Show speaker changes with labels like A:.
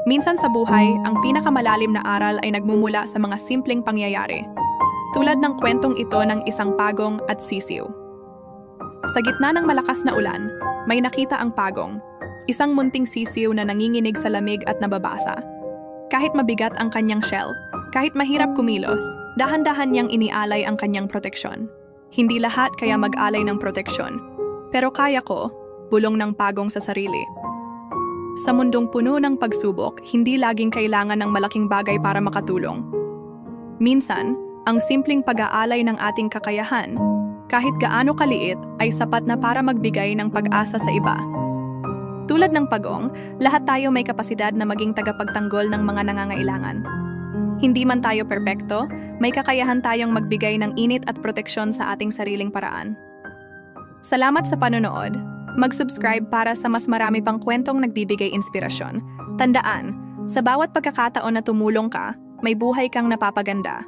A: Minsan sa buhay, ang pinakamalalim na aral ay nagmumula sa mga simpleng pangyayari, tulad ng kwentong ito ng isang pagong at sisiw. Sa gitna ng malakas na ulan, may nakita ang pagong, isang munting sisiw na nanginginig sa lamig at nababasa. Kahit mabigat ang kanyang shell, kahit mahirap kumilos, dahan-dahan niyang inialay ang kanyang proteksyon. Hindi lahat kaya mag-alay ng proteksyon, pero kaya ko, bulong ng pagong sa sarili. Sa mundong puno ng pagsubok, hindi laging kailangan ng malaking bagay para makatulong. Minsan, ang simpleng pag-aalay ng ating kakayahan, kahit gaano kaliit, ay sapat na para magbigay ng pag-asa sa iba. Tulad ng pagong, lahat tayo may kapasidad na maging tagapagtanggol ng mga nangangailangan. Hindi man tayo perpekto, may kakayahan tayong magbigay ng init at proteksyon sa ating sariling paraan. Salamat sa panonood. Mag-subscribe para sa mas marami pang kwentong nagbibigay inspirasyon. Tandaan, sa bawat pagkakataon na tumulong ka, may buhay kang napapaganda.